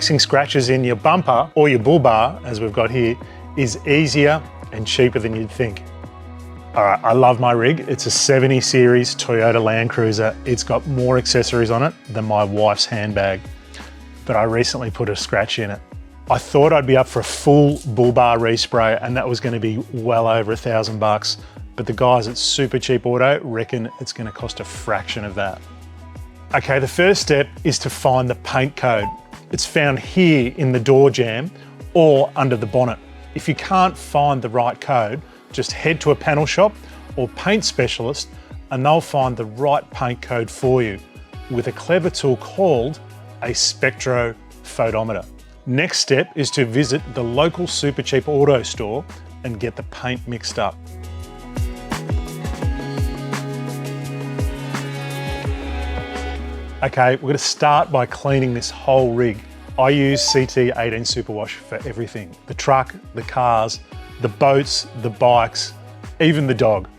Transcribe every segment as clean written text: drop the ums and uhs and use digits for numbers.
fixing scratches in your bumper or your bull bar, as we've got here, is easier and cheaper than you'd think. All right, I love my rig. It's a 70 series Toyota Land Cruiser. It's got more accessories on it than my wife's handbag, but I recently put a scratch in it. I thought I'd be up for a full bull bar respray, and that was going to be well over $1,000, but the guys at Supercheap Auto reckon it's going to cost a fraction of that. Okay, the first step is to find the paint code. It's found here in the door jamb or under the bonnet. If you can't find the right code, just head to a panel shop or paint specialist and they'll find the right paint code for you with a clever tool called a spectrophotometer. Next step is to visit the local Supercheap Auto store and get the paint mixed up. Okay, we're going to start by cleaning this whole rig. I use CT18 Superwash for everything. The truck, the cars, the boats, the bikes, even the dog.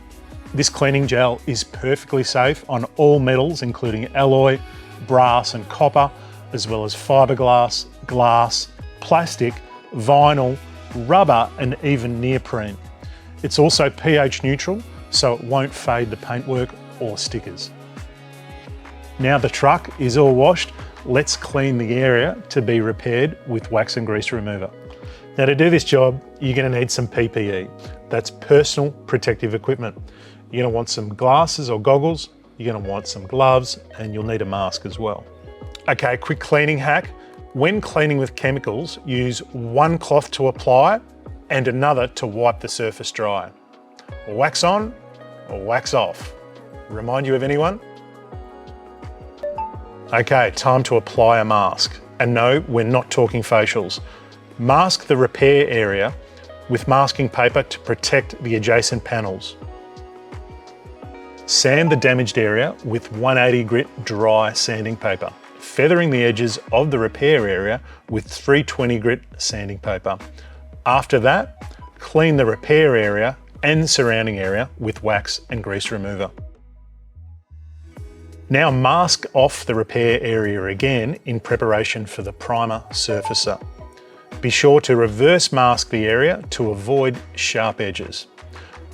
This cleaning gel is perfectly safe on all metals, including alloy, brass and copper, as well as fiberglass, glass, plastic, vinyl, rubber, and even neoprene. It's also pH neutral, so it won't fade the paintwork or stickers. Now the truck is all washed, let's clean the area to be repaired with wax and grease remover. Now to do this job, you're going to need some PPE. That's personal protective equipment. You're going to want some glasses or goggles, you're going to want some gloves, and you'll need a mask as well. Okay, quick cleaning hack. When cleaning with chemicals, use one cloth to apply and another to wipe the surface dry. Wax on or wax off. Remind you of anyone? Okay, time to apply a mask. And no, we're not talking facials. Mask the repair area with masking paper to protect the adjacent panels. Sand the damaged area with 180 grit dry sanding paper, feathering the edges of the repair area with 320 grit sanding paper. After that, clean the repair area and surrounding area with wax and grease remover. Now mask off the repair area again in preparation for the primer surfacer. Be sure to reverse mask the area to avoid sharp edges.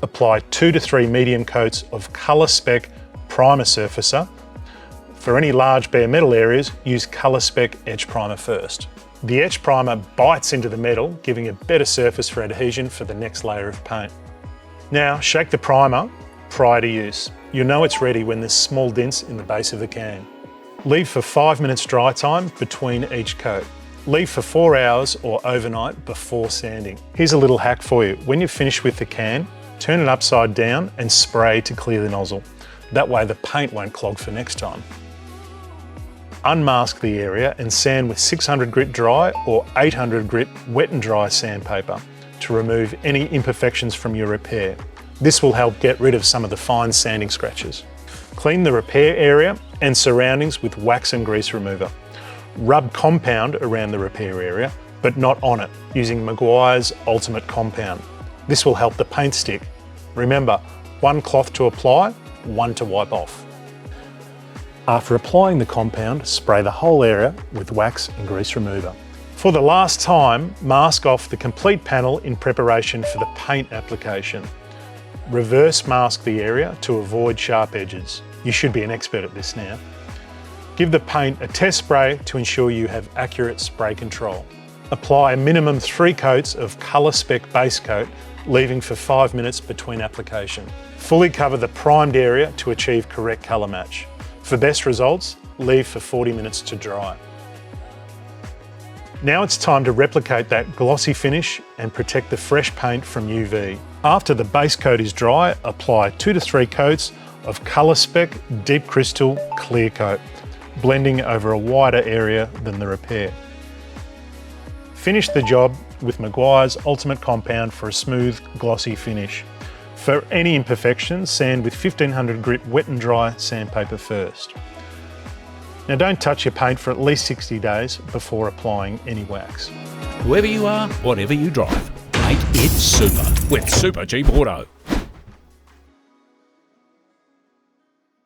Apply 2 to 3 medium coats of Colour Spec primer surfacer. For any large bare metal areas, use Colour Spec etch primer first. The etch primer bites into the metal, giving a better surface for adhesion for the next layer of paint. Now shake the primer prior to use. You'll know it's ready when there's small dents in the base of the can. Leave for 5 minutes dry time between each coat. Leave for 4 hours or overnight before sanding. Here's a little hack for you. When you're finished with the can, turn it upside down and spray to clear the nozzle. That way the paint won't clog for next time. Unmask the area and sand with 600 grit dry or 800 grit wet and dry sandpaper to remove any imperfections from your repair. This will help get rid of some of the fine sanding scratches. Clean the repair area and surroundings with wax and grease remover. Rub compound around the repair area, but not on it, using Meguiar's Ultimate Compound. This will help the paint stick. Remember, one cloth to apply, one to wipe off. After applying the compound, spray the whole area with wax and grease remover. For the last time, mask off the complete panel in preparation for the paint application. Reverse mask the area to avoid sharp edges. You should be an expert at this now. Give the paint a test spray to ensure you have accurate spray control. Apply a minimum 3 coats of Colour Spec base coat, leaving for 5 minutes between application. Fully cover the primed area to achieve correct colour match. For best results, leave for 40 minutes to dry. Now it's time to replicate that glossy finish and protect the fresh paint from UV. After the base coat is dry, apply 2 to 3 coats of Colour Spec Deep Crystal Clear Coat, blending over a wider area than the repair. Finish the job with Meguiar's Ultimate Compound for a smooth, glossy finish. For any imperfections, sand with 1500 grit wet and dry sandpaper first. Now don't touch your paint for at least 60 days before applying any wax. Whoever you are, whatever you drive, paint it super with Supercheap Auto.